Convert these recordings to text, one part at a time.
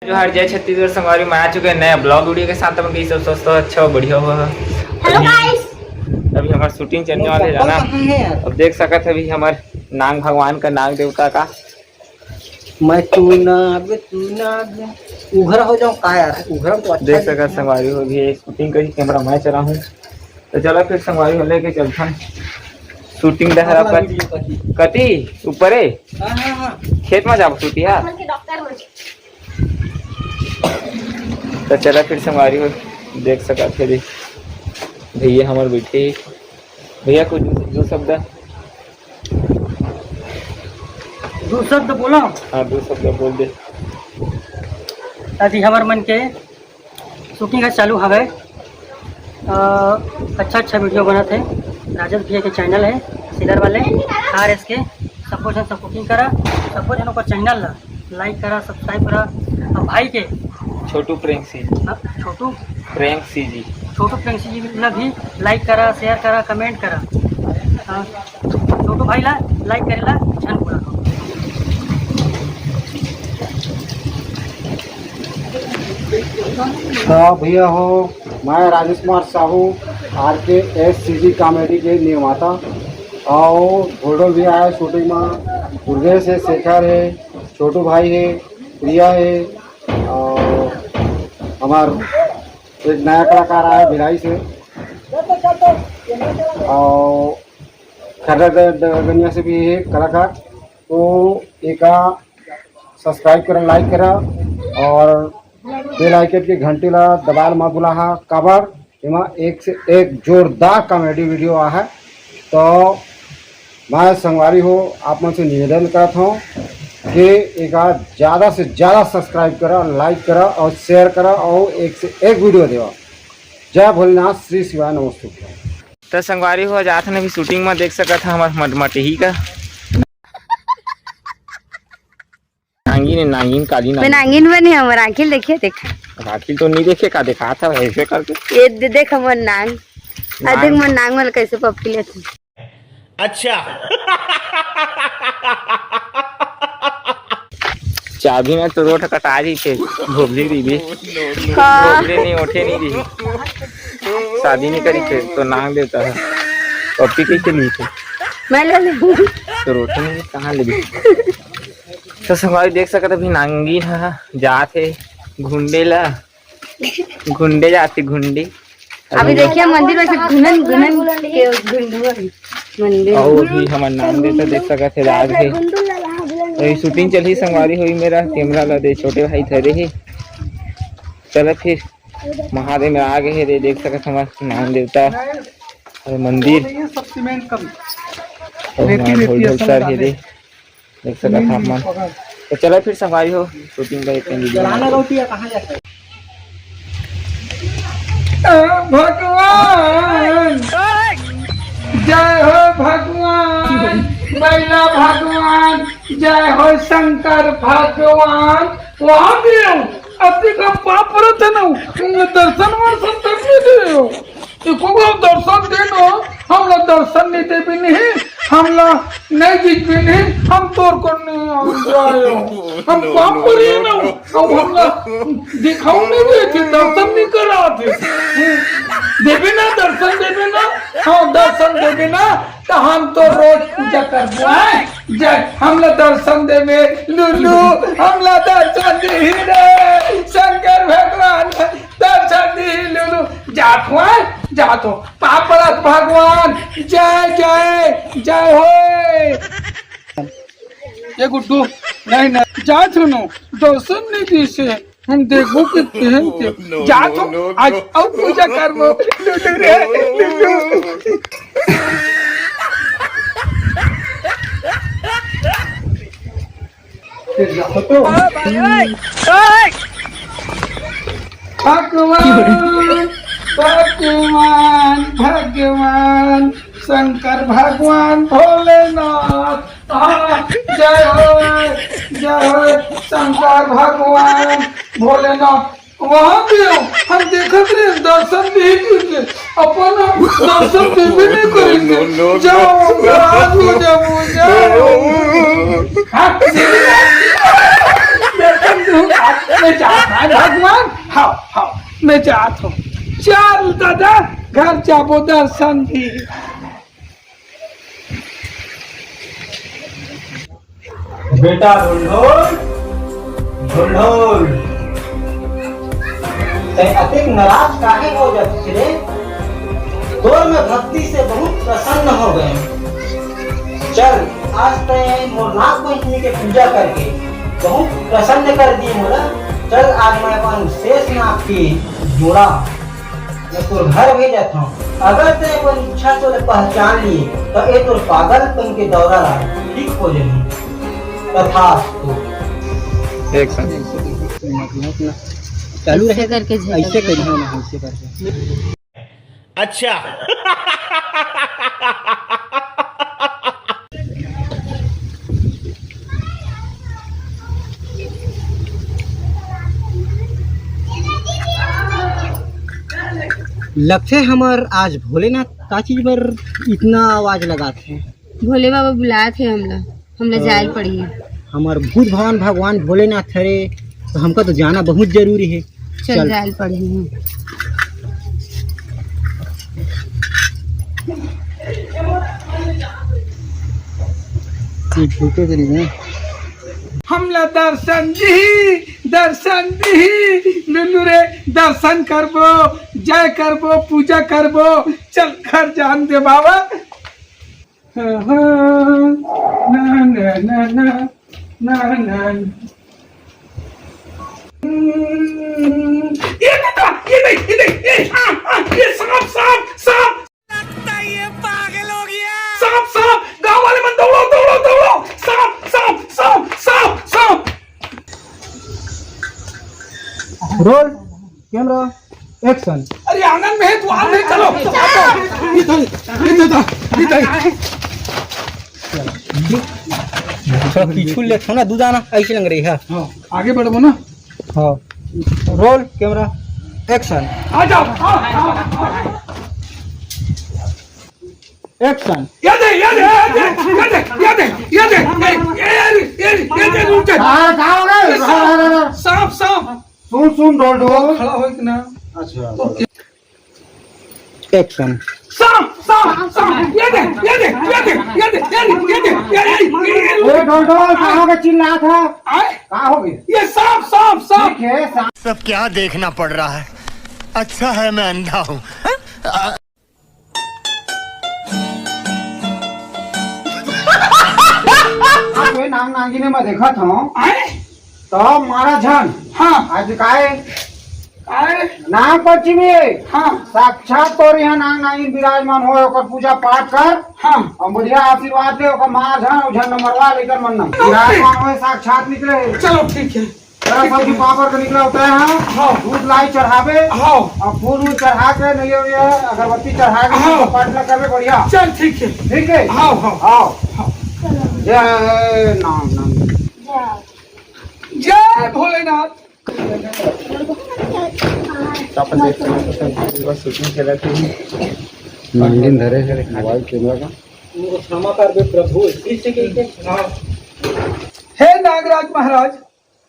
जो हर जय छत्तीसगढ़ संगवारी में आ चुके हैं नया ब्लॉग वीडियो के साथ। अपन सब स्वस्थ अच्छा बढ़िया हुआ। हेलो गाइस, अभी हमारा शूटिंग चलने वाले जाना। अब देख सकते हैं अभी हमारे नाग भगवान का, नाग देवता का मैं तू उघर हो जाऊं का यार, उघर तो अच्छा देख सकते संगवारी हो भी शूटिंग करी। कैमरा मैं चला हूँ तो चलो फिर संगवारी हो लेके चलता हूँ शूटिंग दहरा पर कति ऊपर खेत में जाओ शूटी यार। तो चला फिर संगवारी हो देख सका थे भैया हमारे बैठे। भैया कुछ दो शब्द बोला। हाँ दो शब्द बोल दे। अभी हमारे मन के शूटिंग का चालू हवे। अच्छा वीडियो बना थे। राजद भैया के चैनल है सीधर वाले RS के। सपोज हम सपोर्टिंग करा, सपोज हम चैनल ला लाइक करा, सब्सक्राइब करा। और भाई के छोटू प्रेंसी जी भी लाइक करा, शेयर करा, कमेंट करा। छोटू भाई ला लाइक करेला छन पूरा। तो भैया हो, मैं राजेश कुमार साहू RKSCG कॉमेडी के निर्माता और फोटो भी आया शूटिंग में। दुर्गेश है, शेखर है, छोटू भाई है, प्रिया है और हमार एक नया कलाकार आया भिलाई से और खरगनिया से भी है कलाकार। तो एक सब्सक्राइब करा, लाइक करा और बेल आइकन की घंटी ला दबाल मत भूला। काबर इमा एक से एक जोरदार कॉमेडी वीडियो आ है। तो मैं संगवारी हो आप मन से निवेदन करता हूँ कि एक ज़्यादा से ज़्यादा सब्सक्राइब करा, लाइक करा और शेयर करा और एक से एक वीडियो देवा। जय भोलेनाथ, श्री शिवाय, नमस्ते। तो संगवारी हो जात ने भी शूटिंग में देख सका था हमारे मटही का नागिन काली नागिन बने हमर आखिल देखिए देख आखिल तो नहीं देखे का देखा था ऐसे करके ये देख हमर नाग अधिक मन नाग वाला कैसे पप्पी लेते। अच्छा चाबी में तो रोट कटा रही थे भोबली दीदी भोबली नहीं उठे नहीं दी शादी नहीं करी थे तो नाग देता है पप्पी कैसे ली थे मैं ले तो रोटी नहीं कहाँ ले। तो संगवारी देख सकते अभी नांगी है जाते घुंडे जाते घुंडे। अभी देखिए मंदिर में घुनन के मंदिर और भी हमारा नाम देता देख सकते राज है। तो शूटिंग चली संगवारी हुई मेरा कैमरा ला दे छोटे भाई थे ही। चलो फिर महादेव में आ गए रे देख सकते हमारा नाम देवता और मंदिर सर है रे देख सकते तापमान। तो चलो फिर सफाई हो शूटिंग भगवान जय हो, भगवान बैला भगवान जय हो, शंकर भगवान। वहाँ भी हो अति का पाप रहते न दर्शन वर्शन तक नहीं दे हो। दर्शन देनो हम लोग दर्शन नहीं दे भी नहीं, हम लोग नहीं जीत भी नहीं, हम तोड़ कर नहीं हम पाप करिए ना। अब हम लोग दिखाओ नहीं देते, दर्शन नहीं कराते। देवे ना दर्शन देवे ना, हाँ दर्शन देवे ना तो हम तो रोज पूजा करबो है। जय हम लोग दर्शन देवे लुलू, हम लोग दर्शन दे रे शंकर भगवान, दर्शन दे लुलू। जातो पापरत भगवान जय जय जय हो। ये गुड्डू नहीं जा सुनो दर्शन नहीं दी से हम देखो कि पहन के जातो आज अब पूजा करबो लुलू रे लुलू। भगवान भगवान शंकर भगवान भोलेनाथ जय हो शंकर भगवान भोलेनाथ। वहाँ भी हो हम देखते रहे दर्शन नहीं देते, अपन दर्शन देवे नहीं करेंगे। जाओ जाओ जाओ मैं जाता है भगवान। हाँ हाँ मैं जाता हूँ। चल दादा घर जाबो दर्शन दी। बेटा ढोल ढोल अधिक नाराज काहे हो जाते रे? तोर में भक्ति से बहुत प्रसन्न हो गए। चल आज तय मोर नाग पंचमी के पूजा करके बहुत प्रसन्न कर दिए मोला। चल आज मैं अपन शेष नाग की जोड़ा मैं तोर घर भेजत हूँ। अगर ते अपन इच्छा तो पहचान लिए तो ये तो पागलपन के दौरा ठीक हो जाए। तथास्तु। एक साथ चालू ऐसे करके ऐसे करिए ना, ऐसे करके। अच्छा। लगते हमार आज भोलेनाथ का चीज पर इतना आवाज लगाते हैं। भोले बाबा बुलाए थे हमला जाए पड़ी है। हमार बुद्ध भगवान भोलेनाथ हरे, तो हमका तो जाना बहुत जरूरी है। चल जाए पड़ी है। हमला दर्शन दी लुलू रे दर्शन करबो, जय करबो, पूजा करबो। चल घर जान दे बाबा। हाँ, हाँ, ना ना ना ना ना ना। ये बेटा ये नहीं ये सांप लगता है ये पागल हो गया। सांप गांव वाले मन दौड़ो सांप। Roll camera action. अरे आंगन में है तू आ में चलो। पीछू ले ना दूध आना ऐसे लग रही है। हाँ आगे बढ़ो ना। हाँ रोल कैमरा एक्शन। आ जाओ एक्शन। याद है सांप सुन रोल ढोल। खड़ा हो ना। अच्छा एक्शन। सांप याद ढोल ढोल कहाँ हो गया? चिल्ला था कहाँ हो गया? ये सांप ठीक है सांप। सब क्या देखना पड़ रहा है? अच्छा है मैं अंधा हूँ। वे नाग नागिने में देखा था आए तो मारा झन। हाँ आज काहे आए नाग पंचमी हाँ साक्षात तोर यहाँ नाग नागिन विराजमान हो, ओकर पूजा पाठ कर। हाँ और बढ़िया आशीर्वाद दे। ओकर माँ झन मरवा लेकर मन विराजमान हो, साक्षात निकले। चलो ठीक है। सब्जी पापड़ का निकला होता है। हाँ दूध लाई चढ़ावे। हाँ और फूल चढ़ा के नहीं अगरबत्ती चढ़ा के हाँ। पाठ करवे बढ़िया। चल ठीक है। ठीक है। हाँ जय नाम जय भोलेनाथ। शूटिंग चला थी। नागिन धरे है मोबाइल कैमरा का। क्षमा कर दे प्रभु। हे नागराज महाराज,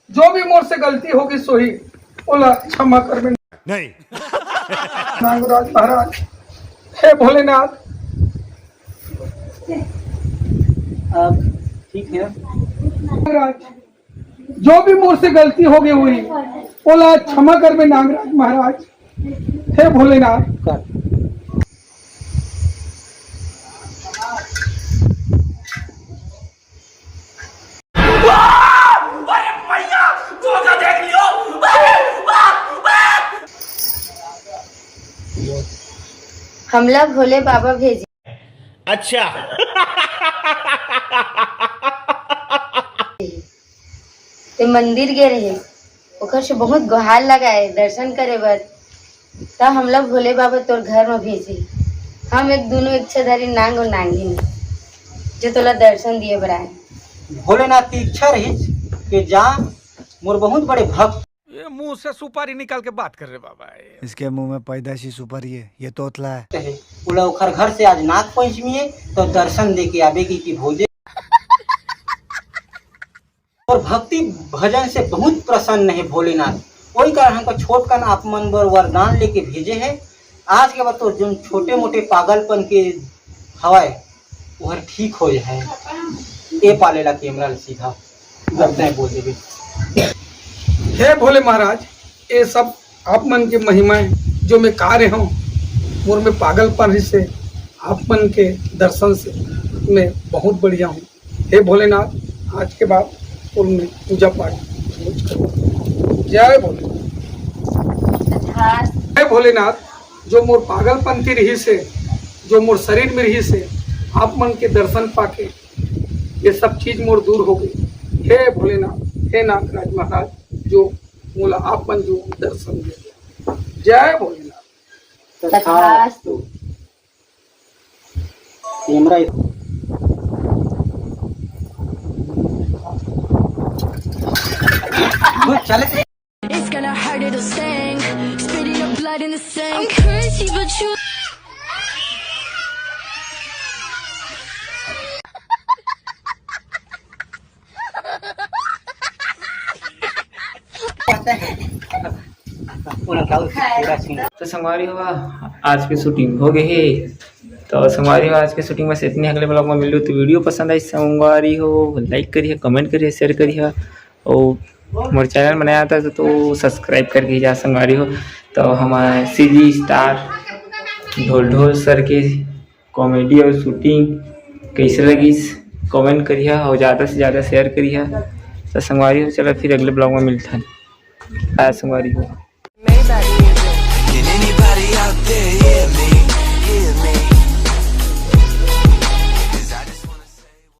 जो भी मोर से गलती होगी सोही बोला क्षमा कर में। नहीं। नागराज महाराज, हे भोलेनाथ। अब ठीक है। नागराज, जो भी मोर से गलती होगी हुई बोला क्षमा कर में नागराज महाराज। हे भोलेनाथ। हमला भोले बाबा भेजे। अच्छा। ते मंदिर गए रहे, ओकर से बहुत गुहार लगाए दर्शन करे बर। तब हमला भोले बाबा तोर घर में भेजे। हम एक दोनों इच्छाधारी नांग और नांगिन जो तोला दर्शन दिए बराए। भोलेनाथ की इच्छा रही कि जा मोर बहुत बड़े भक्त। ये मुंह से सुपारी निकाल के बात कर रहे बाबा। इसके मुंह में पैदाइशी सुपारी है, ये तोतला है। बोला ओखर घर से आज नाग पंचमी है तो दर्शन दे के आवे की भोजे और भक्ति भजन से बहुत प्रसन्न है भोलेनाथ। वही कारण हमको छोट कन आप मन बर वरदान लेके भेजे हैं। आज के बाद तो जो छोटे मोटे पागलपन के हवाए वह ठीक हो जाए। ये पालेला कैमरा सीधा करते हैं बोल देवे। हे भोले महाराज, ये सब आप मन की महिमाएं जो मैं कार्य हूँ और मैं पागलपन से आप मन के दर्शन से मैं बहुत बढ़िया हूँ। हे भोलेनाथ, आज के बाद और मैं पूजा पाठ जय भोलेनाथ। हे भोलेनाथ, जो मोर पागलपन की रही से, जो मोर शरीर में रही से आप मन के दर्शन पाके ये सब चीज मोर दूर हो गई। हे भोलेनाथ, हे नागराज महाराज, जो मोला आप मन जो दर्शन दे। जय भोलेनाथ। तथास्तु। कैमरा चले। It's gonna hurt, it'll sting. Spitting your blood in the sink. I'm crazy, but you. तो संगवारी हुआ आज की शूटिंग हो गई है। तो संगवारी हो आज की शूटिंग में से इतनी, अगले ब्लॉग में मिलो। तो वीडियो पसंद आई संगवारी हो लाइक करिए, कमेंट करिए, शेयर करिए और मोर चैनल बनाया था तो सब्सक्राइब करके जा संगवारी हो। तो हमारे सीजी स्टार ढोल सर के कॉमेडी और शूटिंग कैसे लगी कमेंट करिए और ज़्यादा से ज़्यादा शेयर करिए। तो संगवारी हो चलो फिर अगले ब्लॉग में मिलता है। संगवारी हो। Can anybody out there hear me?